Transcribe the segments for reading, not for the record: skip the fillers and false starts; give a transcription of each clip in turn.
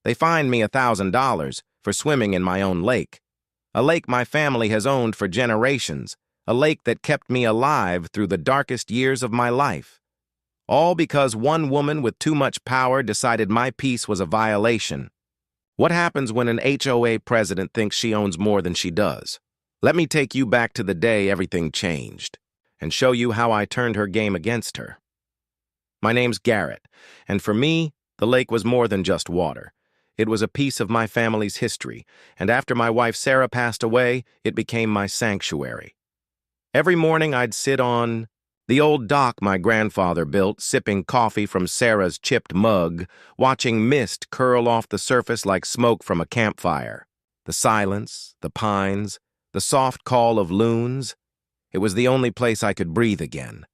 They fined me $1,000 for swimming in my own lake. A lake my family has owned for generations, a lake that kept me alive through the darkest years of my life. All because one woman with too much power decided my peace was a violation. What happens when an HOA president thinks she owns more than she does? Let me take you back to the day everything changed and show you how I turned her game against her. My name's Garrett, and for me, the lake was more than just water. It was a piece of my family's history, and after my wife Sarah passed away, it became my sanctuary. Every morning I'd sit on the old dock my grandfather built, sipping coffee from Sarah's chipped mug, watching mist curl off the surface like smoke from a campfire. The silence, the pines, the soft call of loons. It was the only place I could breathe again.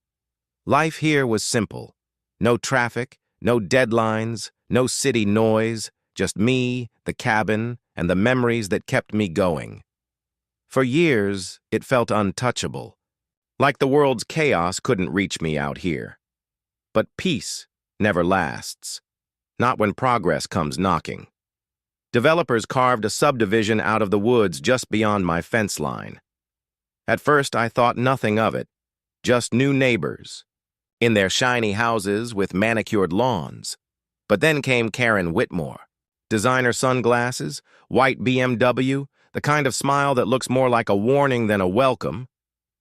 Life here was simple. No traffic, no deadlines, no city noise, just me, the cabin, and the memories that kept me going. For years, it felt untouchable. Like the world's chaos couldn't reach me out here. But peace never lasts. Not when progress comes knocking. Developers carved a subdivision out of the woods just beyond my fence line. At first, I thought nothing of it. Just new neighbors, in their shiny houses with manicured lawns. But then came Karen Whitmore. Designer sunglasses, white BMW, the kind of smile that looks more like a warning than a welcome.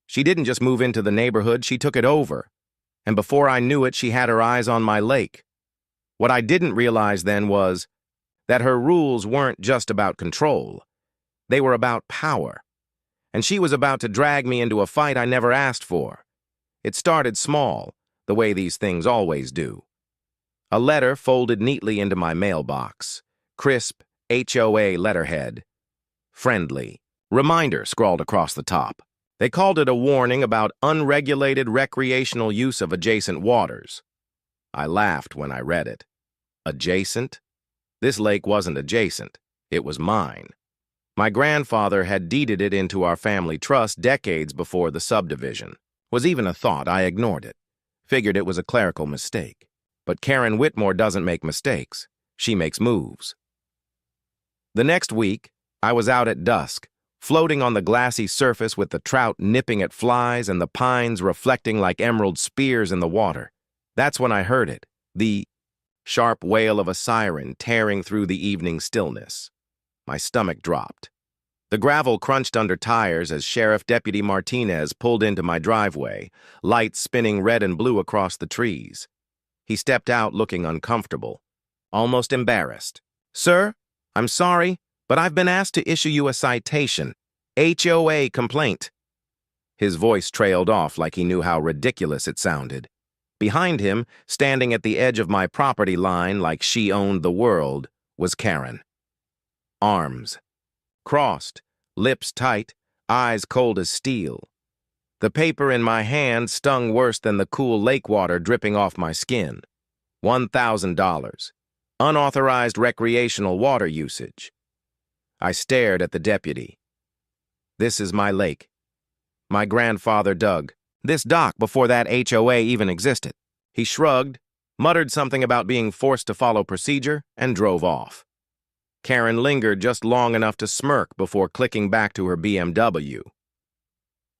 She didn't just move into the neighborhood, she took it over. And before I knew it, she had her eyes on my lake. What I didn't realize then was that her rules weren't just about control. They were about power. And she was about to drag me into a fight I never asked for. It started small, the way these things always do. A letter folded neatly into my mailbox. Crisp, HOA letterhead. Friendly. Reminder scrawled across the top. They called it a warning about unregulated recreational use of adjacent waters. I laughed when I read it. Adjacent? This lake wasn't adjacent. It was mine. My grandfather had deeded it into our family trust decades before the subdivision. Was even a thought, I ignored it. Figured it was a clerical mistake. But Karen Whitmore doesn't make mistakes. She makes moves. The next week, I was out at dusk, floating on the glassy surface with the trout nipping at flies and the pines reflecting like emerald spears in the water. That's when I heard it, the sharp wail of a siren tearing through the evening stillness. My stomach dropped. The gravel crunched under tires as Sheriff Deputy Martinez pulled into my driveway, lights spinning red and blue across the trees. He stepped out looking uncomfortable, almost embarrassed. "Sir, I'm sorry, but I've been asked to issue you a citation. HOA complaint." His voice trailed off like he knew how ridiculous it sounded. Behind him, standing at the edge of my property line like she owned the world, was Karen. Arms crossed, lips tight, eyes cold as steel. The paper in my hand stung worse than the cool lake water dripping off my skin. $1,000. Unauthorized recreational water usage. I stared at the deputy. "This is my lake. My grandfather dug this dock before that HOA even existed." He shrugged, muttered something about being forced to follow procedure, and drove off. Karen lingered just long enough to smirk before clicking back to her BMW.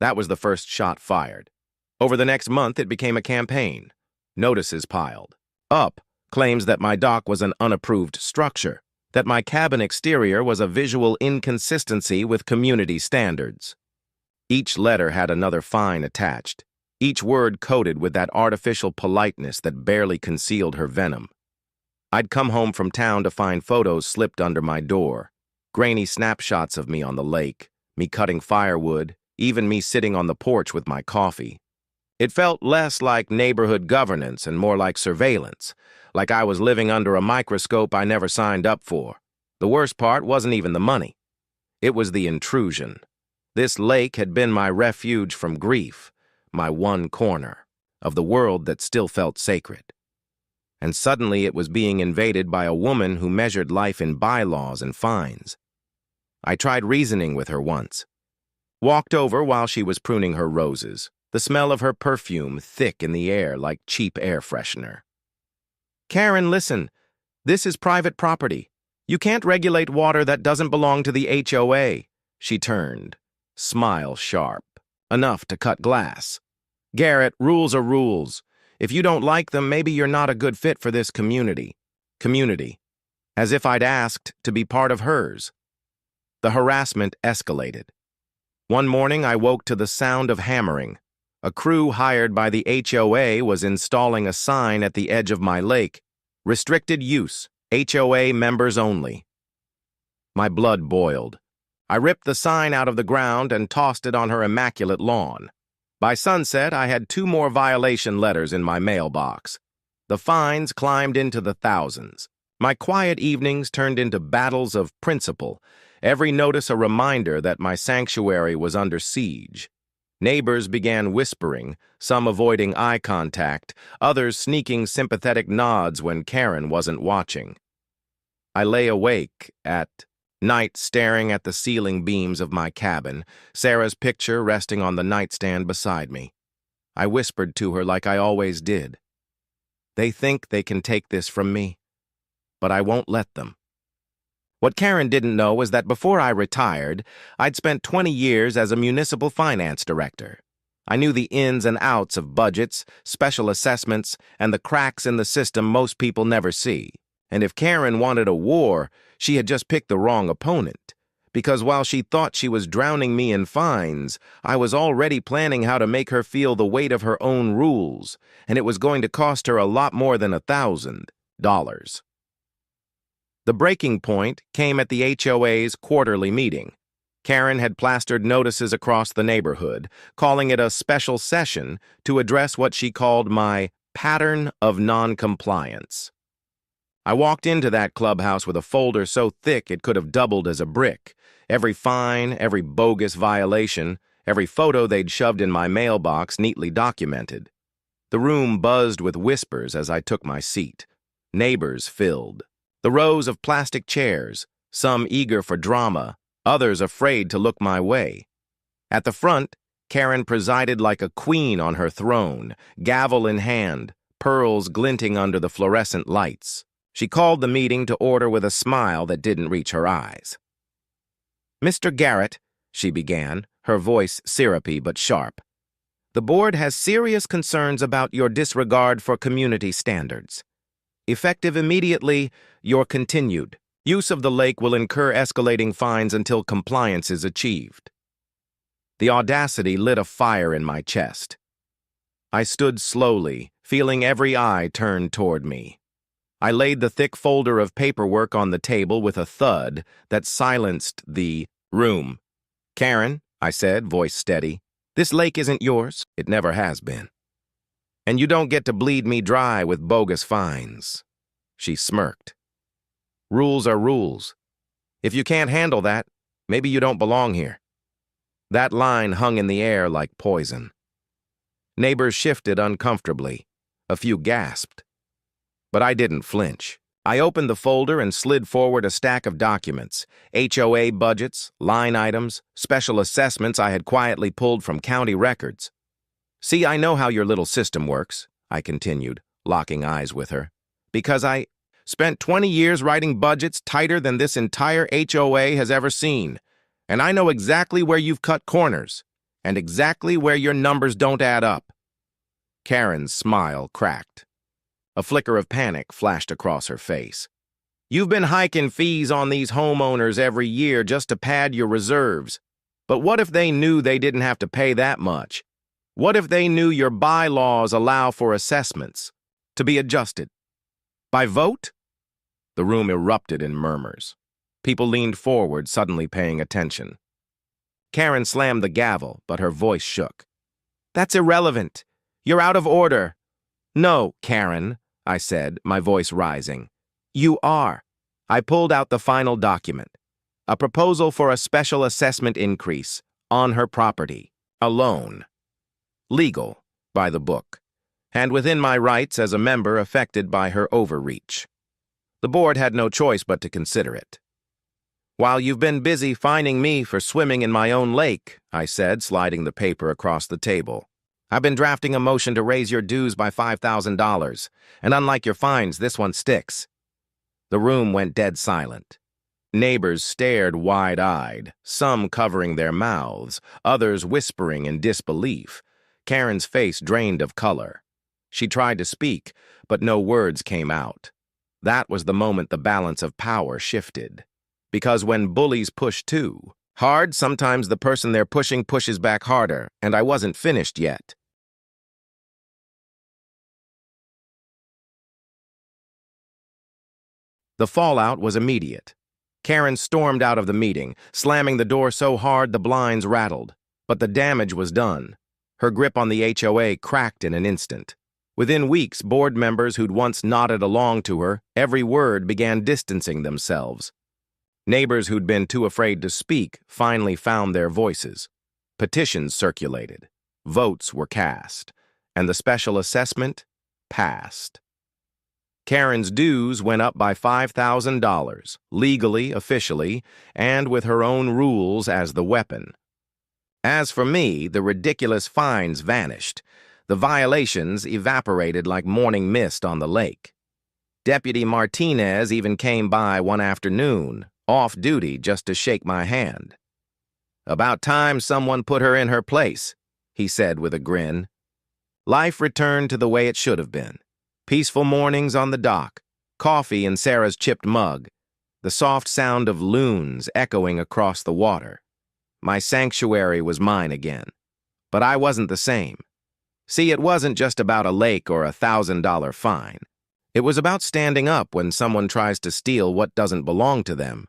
That was the first shot fired. Over the next month, it became a campaign. Notices piled. Up claims that my dock was an unapproved structure, that my cabin exterior was a visual inconsistency with community standards. Each letter had another fine attached, each word coated with that artificial politeness that barely concealed her venom. I'd come home from town to find photos slipped under my door, grainy snapshots of me on the lake, me cutting firewood, even me sitting on the porch with my coffee. It felt less like neighborhood governance and more like surveillance, like I was living under a microscope I never signed up for. The worst part wasn't even the money. It was the intrusion. This lake had been my refuge from grief, my one corner of the world that still felt sacred. And suddenly it was being invaded by a woman who measured life in bylaws and fines. I tried reasoning with her once. Walked over while she was pruning her roses, the smell of her perfume thick in the air like cheap air freshener. "Karen, listen. This is private property. You can't regulate water that doesn't belong to the HOA. She turned, smile sharp, enough to cut glass. Garrett, rules are rules. If you don't like them, maybe you're not a good fit for this community. Community. As if I'd asked to be part of hers. The harassment escalated. One morning, I woke to the sound of hammering. A crew hired by the HOA was installing a sign at the edge of my lake. Restricted use, HOA members only. My blood boiled. I ripped the sign out of the ground and tossed it on her immaculate lawn. By sunset, I had 2 more violation letters in my mailbox. The fines climbed into the thousands. My quiet evenings turned into battles of principle, every notice a reminder that my sanctuary was under siege. Neighbors began whispering, some avoiding eye contact, others sneaking sympathetic nods when Karen wasn't watching. I lay awake at night staring at the ceiling beams of my cabin, Sarah's picture resting on the nightstand beside me. I whispered to her like I always did. They think they can take this from me, but I won't let them. What Karen didn't know was that before I retired, I'd spent 20 years as a municipal finance director. I knew the ins and outs of budgets, special assessments, and the cracks in the system most people never see. And if Karen wanted a war, she had just picked the wrong opponent. Because while she thought she was drowning me in fines, I was already planning how to make her feel the weight of her own rules, and it was going to cost her a lot more than $1,000. The breaking point came at the HOA's quarterly meeting. Karen had plastered notices across the neighborhood, calling it a special session to address what she called my pattern of noncompliance. I walked into that clubhouse with a folder so thick it could have doubled as a brick. Every fine, every bogus violation, every photo they'd shoved in my mailbox neatly documented. The room buzzed with whispers as I took my seat. Neighbors filled. The rows of plastic chairs, some eager for drama, others afraid to look my way. At the front, Karen presided like a queen on her throne, gavel in hand, pearls glinting under the fluorescent lights. She called the meeting to order with a smile that didn't reach her eyes. "Mr. Garrett," she began, her voice syrupy but sharp, "the board has serious concerns about your disregard for community standards. Effective immediately, your continued use of the lake will incur escalating fines until compliance is achieved." The audacity lit a fire in my chest. I stood slowly, feeling every eye turned toward me. I laid the thick folder of paperwork on the table with a thud that silenced the room. "Karen," I said, voice steady, "this lake isn't yours. It never has been. And you don't get to bleed me dry with bogus fines." She smirked. "Rules are rules. If you can't handle that, maybe you don't belong here." That line hung in the air like poison. Neighbors shifted uncomfortably. A few gasped. But I didn't flinch. I opened the folder and slid forward a stack of documents, HOA budgets, line items, special assessments I had quietly pulled from county records. "See, I know how your little system works," I continued, locking eyes with her. "Because I spent 20 years writing budgets tighter than this entire HOA has ever seen. And I know exactly where you've cut corners, and exactly where your numbers don't add up." Karen's smile cracked. A flicker of panic flashed across her face. "You've been hiking fees on these homeowners every year just to pad your reserves. But what if they knew they didn't have to pay that much? What if they knew your bylaws allow for assessments to be adjusted? By vote?" The room erupted in murmurs. People leaned forward, suddenly paying attention. Karen slammed the gavel, but her voice shook. "That's irrelevant. You're out of order." "No, Karen," I said, my voice rising. "You are." I pulled out the final document. A proposal for a special assessment increase on her property, alone. Legal, by the book, and within my rights as a member affected by her overreach. The board had no choice but to consider it. "While you've been busy fining me for swimming in my own lake," I said, sliding the paper across the table, "I've been drafting a motion to raise your dues by $5,000, and unlike your fines, this one sticks." The room went dead silent. Neighbors stared wide-eyed, some covering their mouths, others whispering in disbelief. Karen's face drained of color. She tried to speak, but no words came out. That was the moment the balance of power shifted. Because when bullies push too hard, sometimes the person they're pushing pushes back harder, and I wasn't finished yet. The fallout was immediate. Karen stormed out of the meeting, slamming the door so hard the blinds rattled. But the damage was done. Her grip on the HOA cracked in an instant. Within weeks, board members who'd once nodded along to her, every word began distancing themselves. Neighbors who'd been too afraid to speak finally found their voices. Petitions circulated. Votes were cast. And the special assessment passed. Karen's dues went up by $5,000, legally, officially, and with her own rules as the weapon. As for me, the ridiculous fines vanished. The violations evaporated like morning mist on the lake. Deputy Martinez even came by one afternoon, off duty just to shake my hand. "About time someone put her in her place," he said with a grin. Life returned to the way it should have been. Peaceful mornings on the dock, coffee in Sarah's chipped mug, the soft sound of loons echoing across the water. My sanctuary was mine again. But I wasn't the same. See, it wasn't just about a lake or a $1,000 fine. It was about standing up when someone tries to steal what doesn't belong to them.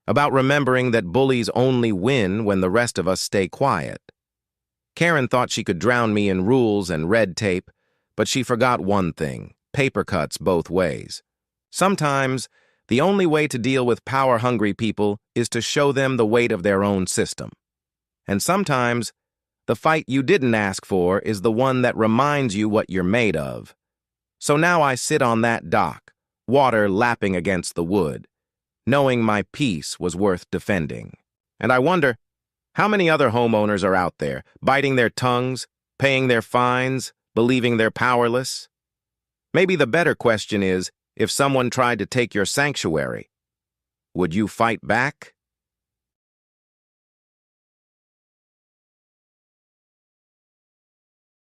About remembering that bullies only win when the rest of us stay quiet. Karen thought she could drown me in rules and red tape, but she forgot one thing: paper cuts both ways. Sometimes, the only way to deal with power-hungry people is to show them the weight of their own system. And sometimes, the fight you didn't ask for is the one that reminds you what you're made of. So now I sit on that dock, water lapping against the wood, knowing my peace was worth defending. And I wonder, how many other homeowners are out there, biting their tongues, paying their fines, believing they're powerless? Maybe the better question is, if someone tried to take your sanctuary, would you fight back?